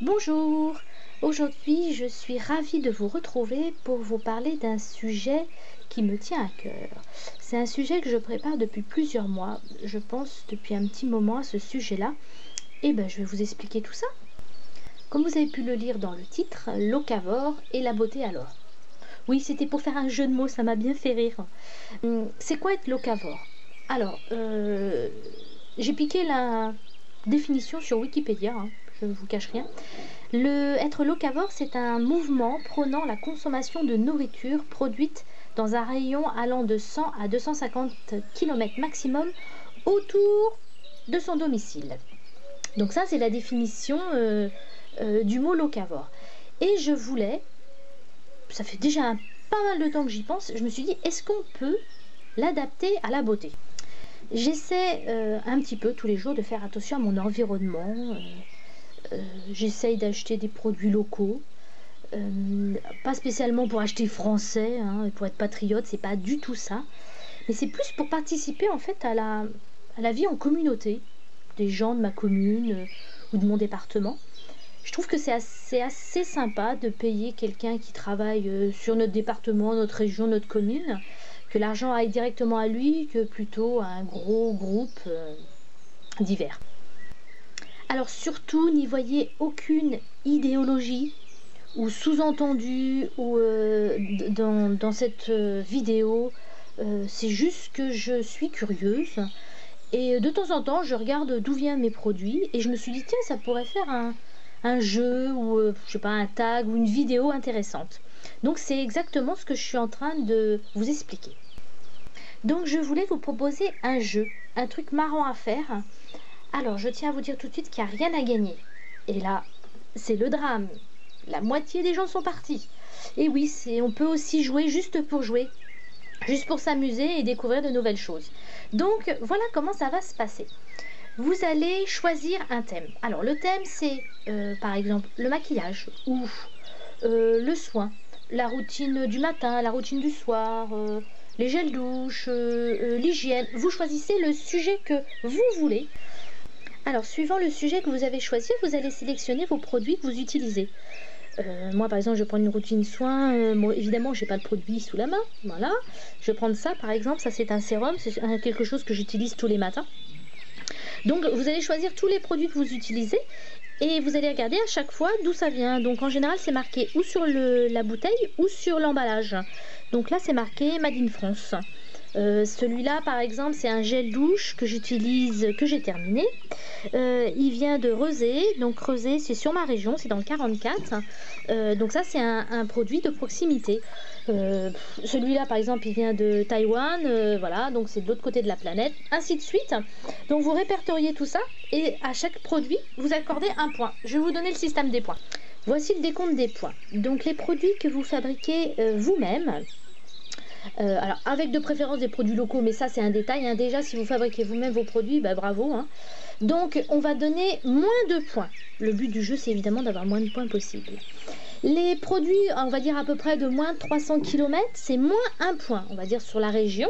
Bonjour, aujourd'hui je suis ravie de vous retrouver pour vous parler d'un sujet qui me tient à cœur. C'est un sujet que je prépare depuis plusieurs mois, je pense depuis un petit moment à ce sujet-là, et je vais vous expliquer tout ça. Comme vous avez pu le lire dans le titre, locavore et la beauté alors. Oui, c'était pour faire un jeu de mots, ça m'a bien fait rire. C'est quoi être locavore? Alors, j'ai piqué la définition sur Wikipédia, hein, je ne vous cache rien. Être locavore, c'est un mouvement prônant la consommation de nourriture produite dans un rayon allant de 100 à 250 km maximum autour de son domicile. Donc ça, c'est la définition du mot locavore. Et je voulais, ça fait déjà pas mal de temps que j'y pense, je me suis dit, est-ce qu'on peut l'adapter à la beauté? J'essaie un petit peu tous les jours de faire attention à mon environnement. J'essaye d'acheter des produits locaux, pas spécialement pour acheter français, hein, pour être patriote, c'est pas du tout ça, mais c'est plus pour participer en fait à la vie en communauté, des gens de ma commune ou de mon département. Je trouve que c'est assez sympa de payer quelqu'un qui travaille sur notre département, notre région, notre commune, que l'argent aille directement à lui que plutôt à un gros groupe divers. Alors surtout, n'y voyez aucune idéologie ou sous-entendu ou dans cette vidéo. C'est juste que je suis curieuse et de temps en temps, je regarde d'où viennent mes produits et je me suis dit, tiens, ça pourrait faire un jeu ou je sais pas, un tag ou une vidéo intéressante. Donc c'est exactement ce que je suis en train de vous expliquer. Donc je voulais vous proposer un jeu, un truc marrant à faire. Alors je tiens à vous dire tout de suite qu'il n'y a rien à gagner. Et là, c'est le drame. La moitié des gens sont partis. Et oui, on peut aussi jouer juste pour s'amuser et découvrir de nouvelles choses. Donc voilà comment ça va se passer. Vous allez choisir un thème. Alors le thème c'est par exemple le maquillage ou le soin, la routine du matin, la routine du soir, les gels douche, l'hygiène. Vous choisissez le sujet que vous voulez. Alors suivant le sujet que vous avez choisi, vous allez sélectionner vos produits que vous utilisez. Moi par exemple je prends une routine soin, bon, évidemment je n'ai pas le produit sous la main, voilà. Je vais prendre ça par exemple, ça c'est un sérum, c'est quelque chose que j'utilise tous les matins. Donc vous allez choisir tous les produits que vous utilisez et vous allez regarder à chaque fois d'où ça vient. Donc en général c'est marqué ou sur la bouteille ou sur l'emballage. Donc là c'est marqué Made in France. Celui-là par exemple c'est un gel douche que j'utilise, que j'ai terminé. Il vient de Rezé, donc Rezé c'est sur ma région, c'est dans le 44. Donc ça c'est un produit de proximité. Celui-là par exemple il vient de Taïwan, voilà, donc c'est de l'autre côté de la planète, ainsi de suite. Donc vous répertoriez tout ça et à chaque produit vous accordez un point. Je vais vous donner le système des points. Voici le décompte des points. Donc les produits que vous fabriquez vous-même, alors avec de préférence des produits locaux, mais ça c'est un détail, hein. Déjà si vous fabriquez vous-même vos produits, bravo, hein. Donc on va donner moins de points. Le but du jeu c'est évidemment d'avoir moins de points possible. Les produits, on va dire à peu près de moins de 300 km, c'est moins un point, on va dire sur la région.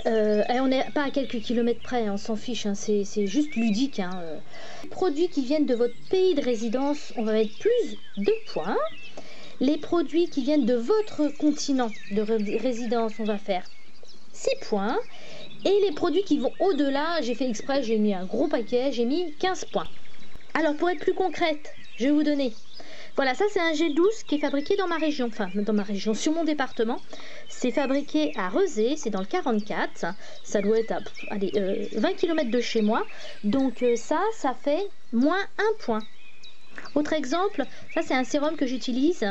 Et on n'est pas à quelques kilomètres près, hein, on s'en fiche, hein, c'est juste ludique, hein. Les produits qui viennent de votre pays de résidence, on va mettre plus de points. Les produits qui viennent de votre continent de résidence, on va faire 6 points. Et les produits qui vont au-delà, j'ai fait exprès, j'ai mis un gros paquet, j'ai mis 15 points. Alors pour être plus concrète, je vais vous donner. Voilà, ça c'est un gel douche qui est fabriqué dans ma région, enfin dans ma région, sur mon département. C'est fabriqué à Rezé, c'est dans le 44. Ça doit être à 20 km de chez moi. Donc ça fait moins 1 point. Autre exemple, ça c'est un sérum que j'utilise,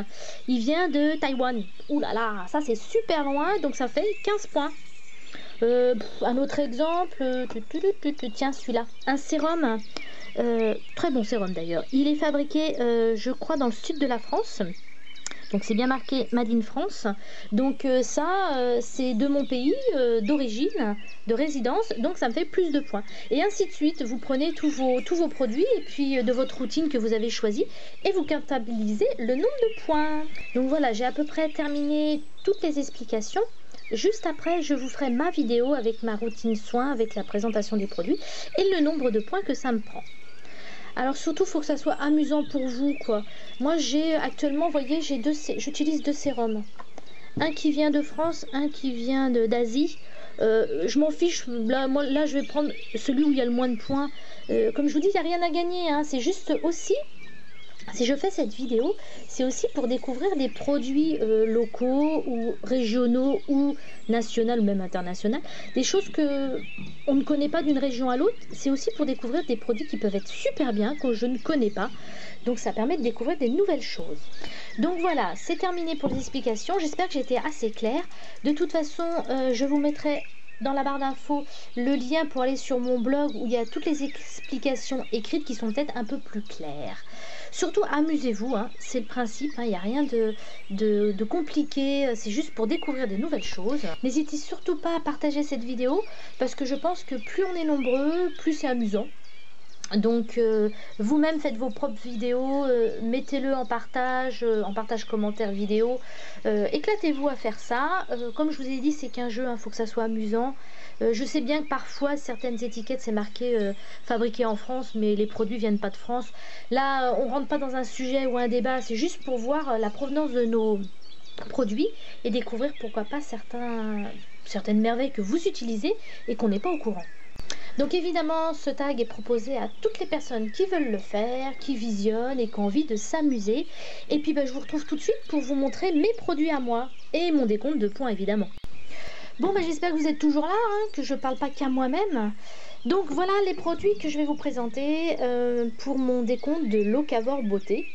il vient de Taïwan. Ouh là là, ça c'est super loin, donc ça fait 15 points. Un autre exemple, tiens celui-là, un sérum, très bon sérum d'ailleurs. Il est fabriqué, je crois, dans le sud de la France. Donc c'est bien marqué Made in France. Donc c'est de mon pays d'origine, de résidence. Donc ça me fait plus de points. Et ainsi de suite, vous prenez tous vos produits et puis de votre routine que vous avez choisie et vous comptabilisez le nombre de points. Donc voilà, j'ai à peu près terminé toutes les explications. Juste après, je vous ferai ma vidéo avec ma routine soin, avec la présentation des produits et le nombre de points que ça me prend. Alors surtout, il faut que ça soit amusant pour vous, quoi. Moi, j'ai actuellement, vous voyez, j'utilise deux sérums. Un qui vient de France, un qui vient d'Asie. Je m'en fiche, là, je vais prendre celui où il y a le moins de points. Comme je vous dis, il n'y a rien à gagner, hein. C'est juste aussi, si je fais cette vidéo, c'est aussi pour découvrir des produits locaux ou régionaux ou nationaux ou même internationaux, des choses que on ne connaît pas d'une région à l'autre. C'est aussi pour découvrir des produits qui peuvent être super bien, que je ne connais pas. Donc ça permet de découvrir des nouvelles choses. Donc voilà, c'est terminé pour les explications. J'espère que j'ai été assez claire. De toute façon, je vous mettrai dans la barre d'infos le lien pour aller sur mon blog où il y a toutes les explications écrites qui sont peut-être un peu plus claires. Surtout amusez-vous, hein, c'est le principe, hein, il n'y a rien de compliqué, c'est juste pour découvrir des nouvelles choses. N'hésitez surtout pas à partager cette vidéo parce que je pense que plus on est nombreux, plus c'est amusant. Donc vous-même faites vos propres vidéos, mettez-le en partage commentaire vidéo, éclatez-vous à faire ça. Comme je vous ai dit, c'est qu'un jeu, il faut que ça soit amusant. Je sais bien que parfois certaines étiquettes c'est marqué fabriqué en France, mais les produits viennent pas de France. Là on rentre pas dans un sujet ou un débat, c'est juste pour voir la provenance de nos produits et découvrir pourquoi pas certaines merveilles que vous utilisez et qu'on n'est pas au courant. Donc évidemment, ce tag est proposé à toutes les personnes qui veulent le faire, qui visionnent et qui ont envie de s'amuser. Et puis je vous retrouve tout de suite pour vous montrer mes produits à moi et mon décompte de points évidemment. Bon, j'espère que vous êtes toujours là, hein, que je ne parle pas qu'à moi-même. Donc voilà les produits que je vais vous présenter pour mon décompte de Locavor Beauté.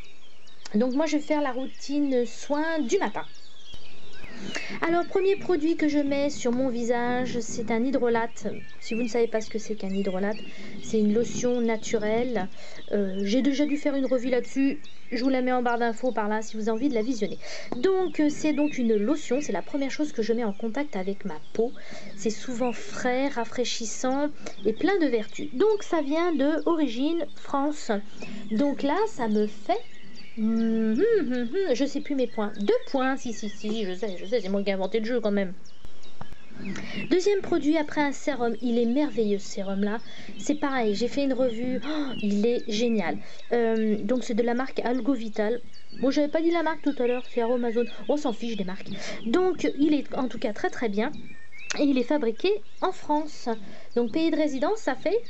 Donc moi je vais faire la routine soin du matin. Alors, premier produit que je mets sur mon visage, c'est un hydrolate. Si vous ne savez pas ce que c'est qu'un hydrolate, c'est une lotion naturelle. J'ai déjà dû faire une revue là-dessus. Je vous la mets en barre d'infos par là si vous avez envie de la visionner. Donc, c'est donc une lotion. C'est la première chose que je mets en contact avec ma peau. C'est souvent frais, rafraîchissant et plein de vertus. Donc, ça vient de Origine France. Donc là, ça me fait... je sais plus mes points. 2 points, si, je sais, c'est moi qui ai inventé le jeu quand même. Deuxième produit après un sérum, il est merveilleux ce sérum là. C'est pareil, j'ai fait une revue, il est génial. Donc c'est de la marque Algovital. Bon, j'avais pas dit la marque tout à l'heure, c'est Aromazone. On s'en fiche des marques. Donc il est en tout cas très très bien. Et il est fabriqué en France. Donc pays de résidence, ça fait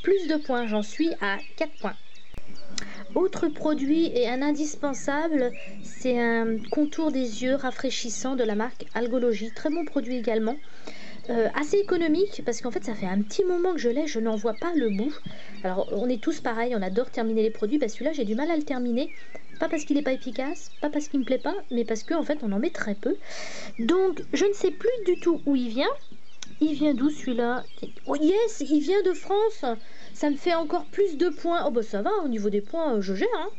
plus de points. J'en suis à 4 points. Autre produit et un indispensable, c'est un contour des yeux rafraîchissant de la marque Algologie. Très bon produit également. Assez économique parce qu'en fait ça fait un petit moment que je l'ai, je n'en vois pas le bout. Alors on est tous pareils, on adore terminer les produits. Celui-là j'ai du mal à le terminer. Pas parce qu'il n'est pas efficace, pas parce qu'il me plaît pas, mais parce qu'en fait on en met très peu. Donc je ne sais plus du tout où il vient. Il vient d'où celui-là? Oh yes, il vient de France. Ça me fait encore plus de points. Oh ça va, au niveau des points, je gère. Hein.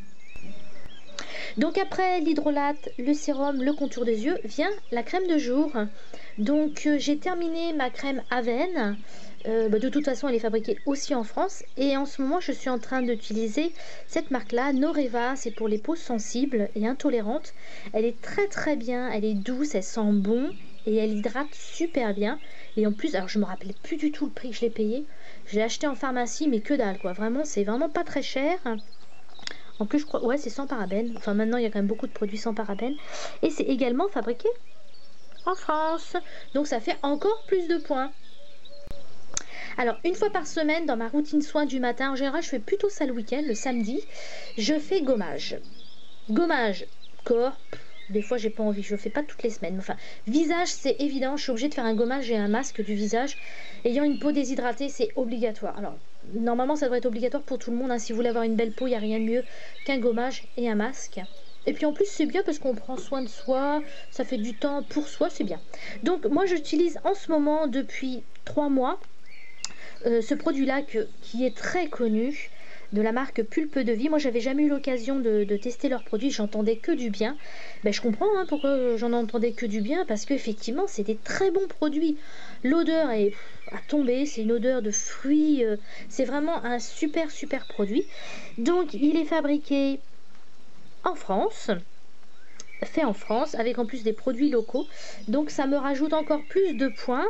Donc après l'hydrolate, le sérum, le contour des yeux, vient la crème de jour. Donc j'ai terminé ma crème Aven. De toute façon, elle est fabriquée aussi en France. Et en ce moment, je suis en train d'utiliser cette marque-là, Noreva. C'est pour les peaux sensibles et intolérantes. Elle est très très bien. Elle est douce, elle sent bon. Et elle hydrate super bien. Et en plus, alors je me rappelle plus du tout le prix que je l'ai payé. Je l'ai acheté en pharmacie, mais que dalle quoi. Vraiment, c'est vraiment pas très cher. En plus, je crois, ouais, c'est sans parabènes. Enfin, maintenant, il y a quand même beaucoup de produits sans parabènes. Et c'est également fabriqué en France. Donc, ça fait encore plus de points. Alors, une fois par semaine, dans ma routine soin du matin, en général, je fais plutôt ça le week-end, le samedi, je fais gommage. Gommage corps. Des fois, j'ai pas envie, je le fais pas toutes les semaines. Enfin, visage, c'est évident, je suis obligée de faire un gommage et un masque du visage. Ayant une peau déshydratée, c'est obligatoire. Alors, normalement, ça devrait être obligatoire pour tout le monde. Hein. Si vous voulez avoir une belle peau, il n'y a rien de mieux qu'un gommage et un masque. Et puis en plus, c'est bien parce qu'on prend soin de soi, ça fait du temps pour soi, c'est bien. Donc, moi, j'utilise en ce moment, depuis 3 mois, ce produit-là qui est très connu, de la marque Pulpe de Vie. Moi, j'avais jamais eu l'occasion de tester leurs produits, j'entendais que du bien. Je comprends hein, pourquoi j'en entendais que du bien, parce qu'effectivement, c'est des très bons produits. L'odeur est à tomber, c'est une odeur de fruits, c'est vraiment un super produit. Donc, il est fabriqué en France, fait en France, avec en plus des produits locaux. Donc, ça me rajoute encore plus de points.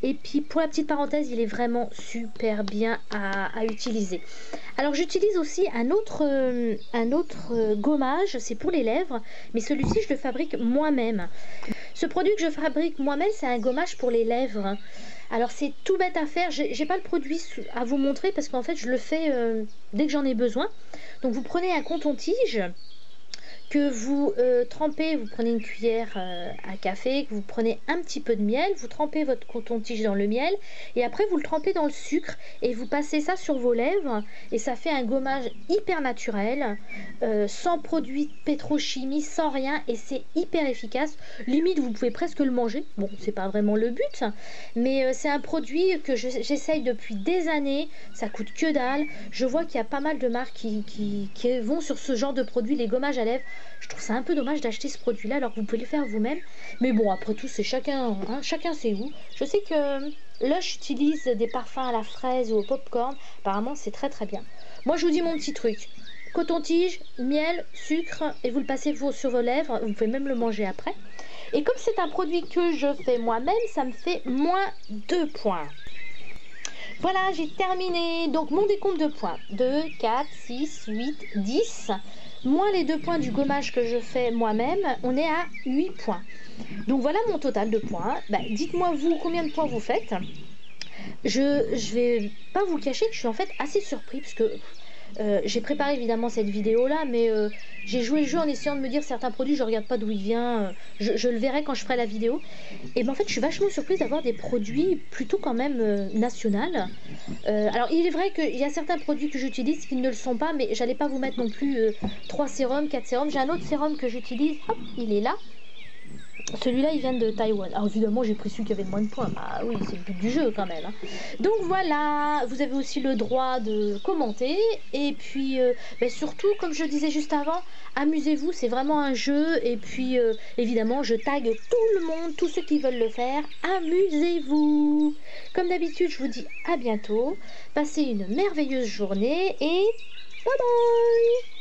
Et puis pour la petite parenthèse, il est vraiment super bien à utiliser. Alors j'utilise aussi un autre gommage, c'est pour les lèvres, mais celui-ci je le fabrique moi-même. Ce produit que je fabrique moi-même, c'est un gommage pour les lèvres. Alors c'est tout bête à faire, j'ai pas le produit à vous montrer parce qu'en fait je le fais dès que j'en ai besoin. Donc vous prenez un coton-tige que vous trempez, vous prenez une cuillère à café, que vous prenez un petit peu de miel, vous trempez votre coton-tige dans le miel et après vous le trempez dans le sucre et vous passez ça sur vos lèvres et ça fait un gommage hyper naturel, sans produits de pétrochimie, sans rien et c'est hyper efficace. Limite vous pouvez presque le manger, bon c'est pas vraiment le but, mais c'est un produit que j'essaye depuis des années, ça coûte que dalle. Je vois qu'il y a pas mal de marques qui vont sur ce genre de produit, les gommages à lèvres. Je trouve ça un peu dommage d'acheter ce produit-là alors que vous pouvez le faire vous-même. Mais bon, après tout, c'est chacun, hein, chacun ses goûts. Je sais que Lush utilise des parfums à la fraise ou au popcorn. Apparemment, c'est très très bien. Moi, je vous dis mon petit truc. Coton-tige, miel, sucre, et vous le passez sur vos lèvres. Vous pouvez même le manger après. Et comme c'est un produit que je fais moi-même, ça me fait moins 2 points. Voilà, j'ai terminé. Donc, mon décompte de points. 2, 4, 6, 8, 10. Moins les 2 points du gommage que je fais moi-même, on est à 8 points. Donc voilà mon total de points. Dites-moi vous combien de points vous faites. Je vais pas vous cacher que je suis en fait assez surpris parce que j'ai préparé évidemment cette vidéo là, mais j'ai joué le jeu en essayant de me dire certains produits je regarde pas d'où il vient, je le verrai quand je ferai la vidéo. Et en fait je suis vachement surprise d'avoir des produits plutôt quand même nationaux. Alors il est vrai qu'il y a certains produits que j'utilise qui ne le sont pas, mais j'allais pas vous mettre non plus 3 sérums, 4 sérums. J'ai un autre sérum que j'utilise, hop, il est là. Celui-là, il vient de Taïwan. Alors évidemment, j'ai pris celui qui avait le moins de points. Bah oui, c'est le but du jeu quand même. Hein. Donc voilà, vous avez aussi le droit de commenter. Et puis, surtout, comme je disais juste avant, amusez-vous, c'est vraiment un jeu. Et puis, évidemment, je tag tout le monde, tous ceux qui veulent le faire. Amusez-vous. Comme d'habitude, je vous dis à bientôt. Passez une merveilleuse journée et bye bye.